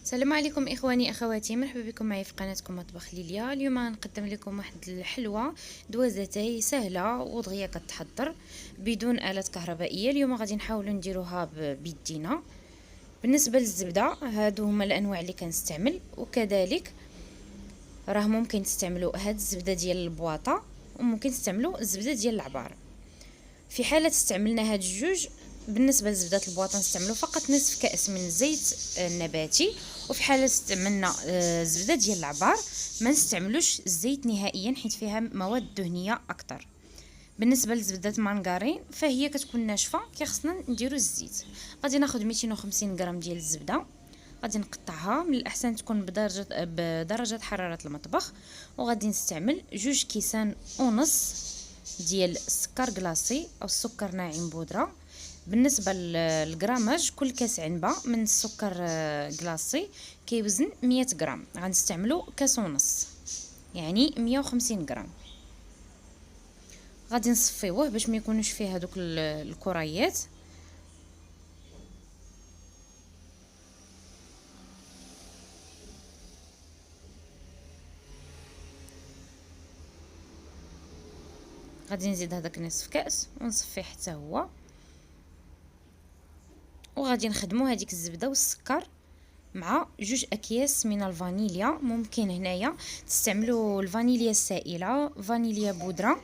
السلام عليكم اخواني اخواتي، مرحبا بكم معي في قناتكم مطبخ ليليا. اليوم غنقدم لكم واحد الحلوه دوازتي سهله ودغيا كتحضر بدون آلات كهربائيه. اليوم غادي نحاولوا نديروها بيدينا. بالنسبه للزبده، هادو هما الانواع اللي كنستعمل، وكذلك راه ممكن تستعملوا هاد الزبده ديال البواطه وممكن تستعملوا الزبده ديال العبار. في حاله استعملنا هاد الجوج، بالنسبه لزبده البواطه نستعملوا فقط نصف كأس من الزيت النباتي، وفي حاله استعملنا الزبده ديال العبار ما نستعملوش الزيت نهائيا حيت فيها مواد دهنيه اكثر. بالنسبه لزبده المانغارين فهي كتكون ناشفه، كيخصنا نديرو الزيت. غادي ناخذ 250 غرام ديال الزبده، غادي نقطعها، من الاحسن تكون بدرجه حراره المطبخ، وغادي نستعمل 2.5 كيسان ديال السكر كلاصي او السكر ناعم بودره. بالنسبه للغراماج، كل كاس عنبه من السكر كلاصي كيوزن 100 غرام، غنستعملوا كاس ونص يعني 150 غرام. غادي نصفيوه باش ما يكونوش فيه هذوك الكريات. غادي نزيد هذاك نصف كاس ونصفيه حتى هو، وغادي نخدموا هذيك الزبده والسكر مع 2 أكياس من الفانيليا. ممكن هنايا تستعملوا الفانيليا السائله، فانيليا بودره،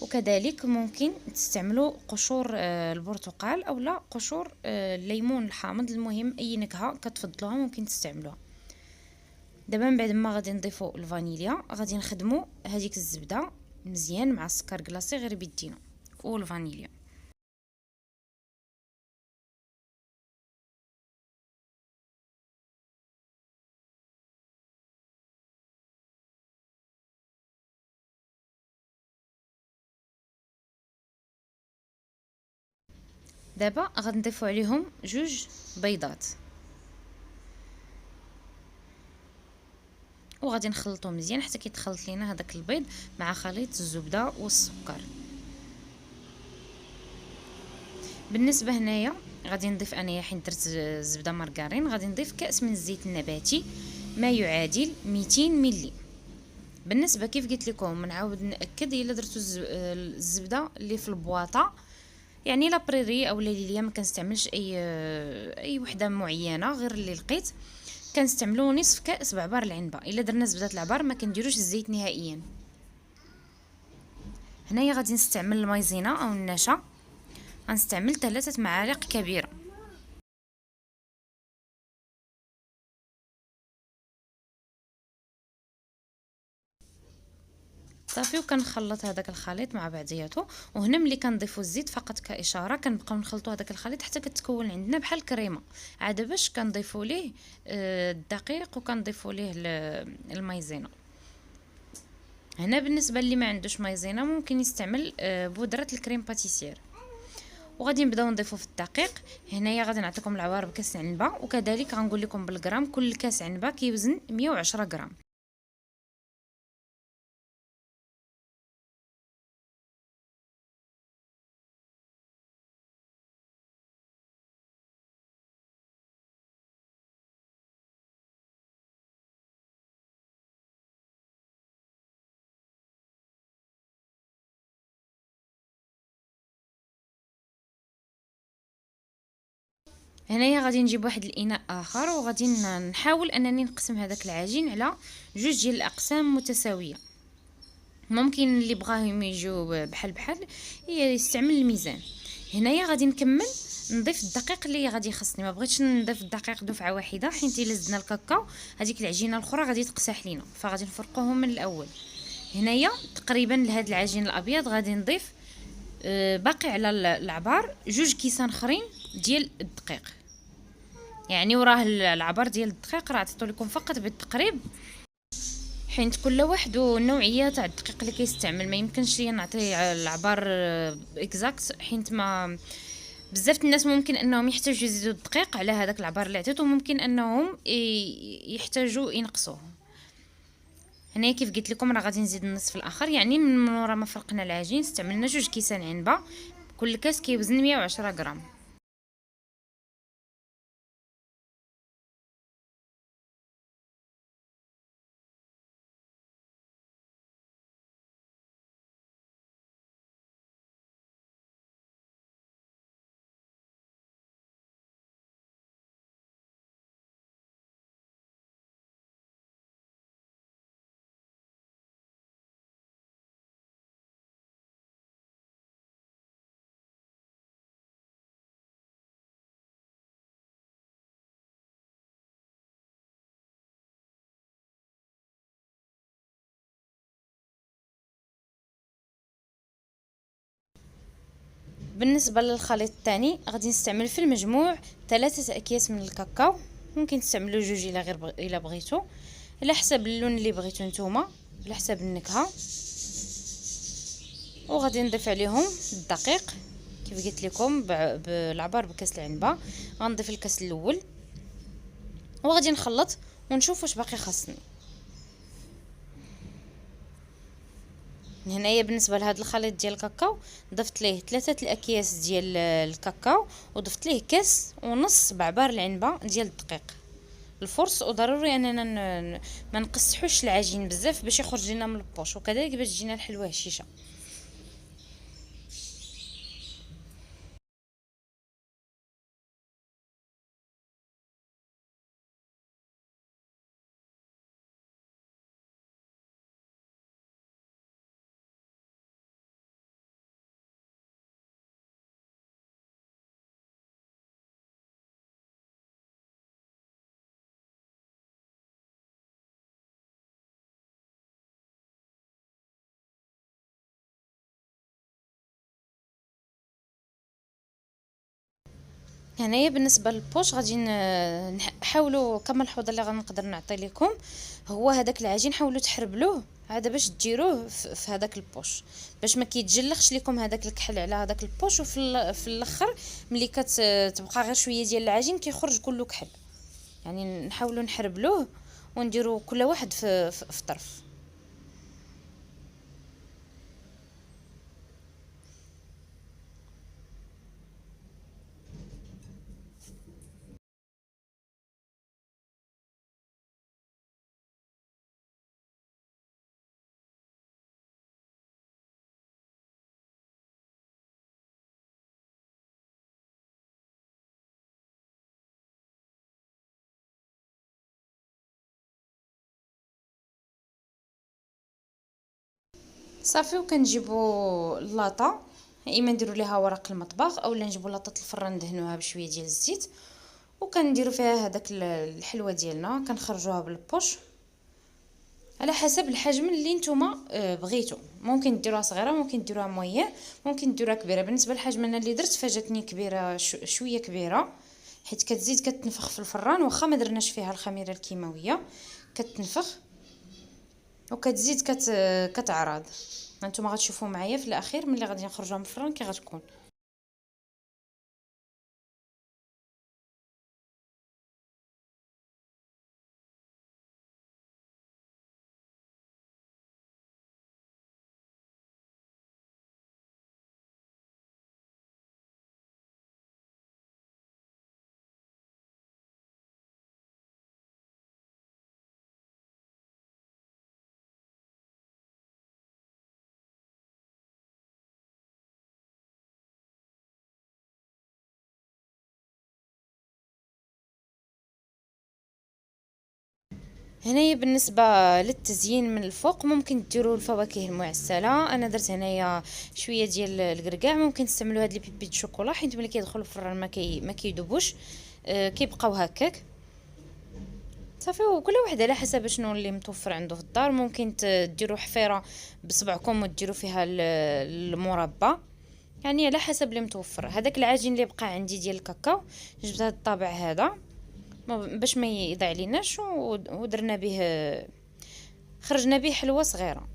وكذلك ممكن تستعملوا قشور البرتقال او لا قشور الليمون الحامض. المهم اي نكهه كتفضلوها ممكن تستعملوها. دابا من بعد ما غادي نضيفوا الفانيليا، غادي نخدموا هذيك الزبده مزيان مع السكر كلاصي غير بيدينا والفانيليا. دابا غادي نضيفوا عليهم 2 بيضات، وغادي نخلطو مزيان حتى كيتخلط لينا هذاك البيض مع خليط الزبده والسكر. بالنسبه هنايا غادي نضيف انايا حيت درت زبده مارغرين، غادي نضيف كاس من الزيت النباتي ما يعادل 200 ملي. بالنسبه كيف قلت لكم نعاود ناكد، الا درتو الزبده اللي في البواطه يعني لا بريري او ليليا، ما كنستعملش اي وحده معينه غير اللي لقيت. كنستعملوا نصف كاس بعبار العنبه. الا درنا زبده العبار ما كنديروش الزيت نهائيا. هنايا غادي نستعمل المايزينا او النشا، غنستعمل 3 معالق كبيره. صافي، وكنخلط هذاك الخليط مع بعضياتو. وهنا ملي كنضيفوا الزيت فقط كاشاره، كنبقاو نخلطوا هذاك الخليط حتى كتكون عندنا بحال كريمه. عاد باش كنضيفوا ليه الدقيق وكنضيفوا ليه المايزينا. هنا بالنسبه اللي ما عندوش مايزينا ممكن يستعمل بودره الكريم باتيسير. وغادي نبداو نضيفوا في الدقيق. هنايا غادي نعطيكم العبار بكاس عنبه، وكذلك غنقول لكم بالغرام. كل كاس عنبه كيوزن 110 غرام. هنايا غادي نجيب واحد الاناء اخر، وغادي نحاول انني نقسم هذاك العجين على 2 اقسام متساويه. ممكن اللي بغاهم يجوا بحال بحال يستعمل الميزان. هنايا غادي نكمل نضيف الدقيق اللي غادي يخصني. ما بغيتش نضيف الدقيق دفعه واحده حيت الا زدنا الكاكاو هذيك العجينه الاخرى غادي تقسح لينا، فغادي نفرقوهم من الاول. هنايا تقريبا لهذا العجين الابيض غادي نضيف باقي على العبار 2 كيسان اخرين ديال الدقيق. يعني وراه العبار ديال الدقيق راه عطيتو لكم فقط بالتقريب، حيت كل واحد والنوعيه تاع الدقيق اللي كيستعمل. ما يمكنش ليا نعطي العبار اكزاكت، حيت ما بزاف الناس ممكن انهم يحتاجوا يزيدوا الدقيق على هذاك العبار اللي عطيتو، ممكن انهم يحتاجوا ينقصوه. هنا كيف قلت لكم راه غادي نزيد النصف الاخر، يعني من ورا ما فرقنا العجين استعملنا 2 كيسان عنبه. كل كاس كيوزن 110 غرام. بالنسبه للخليط الثاني غادي نستعمل في المجموع 3 اكياس من الكاكاو، ممكن تستعملوا جوج الا غير الا بغيتو، على حسب اللون اللي بغيتو نتوما، على حسب النكهه. وغادي نضيف عليهم الدقيق كيف قلت لكم بالعبار بكاس العنبه. غنضيف الكاس الاول وغادي نخلط ونشوف واش باقي خاصني. هنايا بالنسبه لهذا الخليط ديال الكاكاو ضفت ليه 3 الاكياس ديال الكاكاو، وضفت ليه كاس ونص بعبار العنبه ديال الدقيق الفرص. وضروري اننا ما نقصحوش العجين بزاف باش يخرج لنا من البوش، وكذلك باش تجينا الحلوه هشيشه. هنايا بالنسبه للبوش غادي نحاولوا كما الحوض اللي غنقدر نعطي لكم هو هذاك العجين، حاولوا تحربلوه عاد باش ديروه في هذاك البوش باش ما كيتجلخش لكم هذاك الكحل على هذاك البوش، وفي الاخر ملي كتبقى غير شويه ديال العجين كيخرج كله كحل. يعني نحاولوا نحربلوه ونديروا كل واحد في طرف. صافي وكنجيبوا اللاطه، اما نديروا ليها ورق المطبخ اولا نجيبوا لاطه الفران ندهنوها بشويه ديال الزيت، وكنديروا فيها هذاك الحلوه ديالنا، كنخرجوها بالبوش على حسب الحجم اللي نتوما بغيتو. ممكن ديروها صغيره، ممكن ديروها مويه، ممكن ديروها كبيره. بالنسبه للحجم انا اللي درت فاجاتني كبيره، شويه كبيره، حيت كتزيد كتنفخ في الفران واخا ما درناش فيها الخميره الكيماويه كتنفخ وكتزيد كتعرض. هانتوما غتشوفوا معايا في الاخير ملي غادي نخرجوها من الفران كي غتكون. هنايا بالنسبه للتزيين من الفوق ممكن ديروا الفواكه المعسله. انا درت هنايا شويه ديال الكركاع، ممكن تستعملوا هاد لي بيبي الشوكولا حيت ملي كيدخلوا في الفران ما كيذوبوش، كيبقاو هكاك. صافي وكل واحد على حسب شنو اللي متوفر عنده في الدار. ممكن ديروا حفيره بصبعكم وديروا فيها المربى، يعني على حسب اللي متوفر. هذاك العجين اللي بقى عندي ديال الكاكاو جبت هذا الطابع هذا باش ما يضيع ليناش، ودرنا به خرجنا به حلوه صغيره.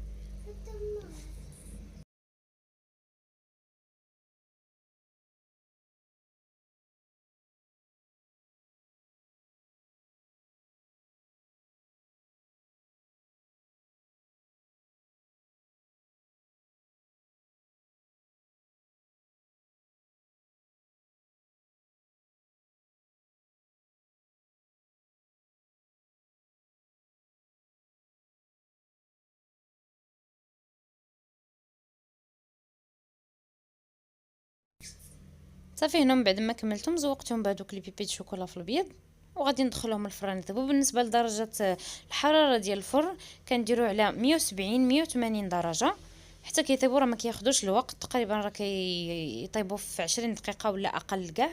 صافي هنا من بعد ما كملتهم زوقتهم بهذوك لي بيبي شوكولا في البيض، وغادي ندخلهم الفران يذوبوا. بالنسبه لدرجه الحراره ديال الفرن كنديروا على 170 180 درجه حتى كيطيبوا. راه ما كياخذوش الوقت، تقريبا راه كيطيبوا في 20 دقيقه ولا اقل كاع.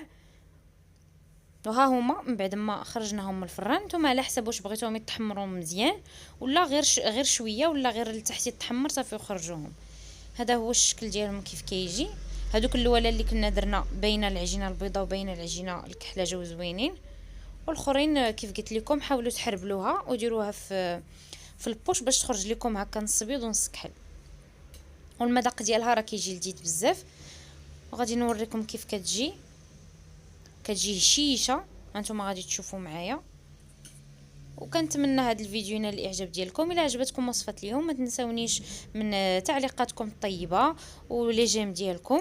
وها هما من بعد ما خرجناهم من الفران، نتوما على حسب واش بغيتوهم يتحمروا مزيان ولا غير شويه ولا غير لتحت يتحمر، صافي وخرجوهم. هذا هو الشكل ديالهم كيف كيجي. هذوك الاولى اللي كنا درنا بين العجينه البيضاء وبين العجينه الكحله جاو زوينين، والاخرين كيف قلت لكم حاولوا تحربلوها وديروها في البوش باش تخرج لكم هكا نص بيض ونص كحل. والمذاق ديالها راه كيجي لذيذ بزاف. وغادي نوريكم كيف كتجي هشيشه، هانتوما غادي تشوفوا معايا. وكنتمنى هذا الفيديو ينال الاعجاب ديالكم. الا عجبتكم وصفه اليوم ما تنساونيش من تعليقاتكم الطيبه ولي جيم ديالكم،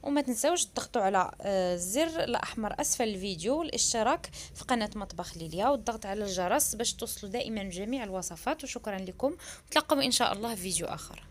وما تنساوش تضغطوا على الزر الاحمر اسفل الفيديو والاشتراك في قناه مطبخ ليليا والضغط على الجرس باش توصلوا دائما جميع الوصفات. وشكرا لكم، نتلاقاو ان شاء الله في فيديو اخر.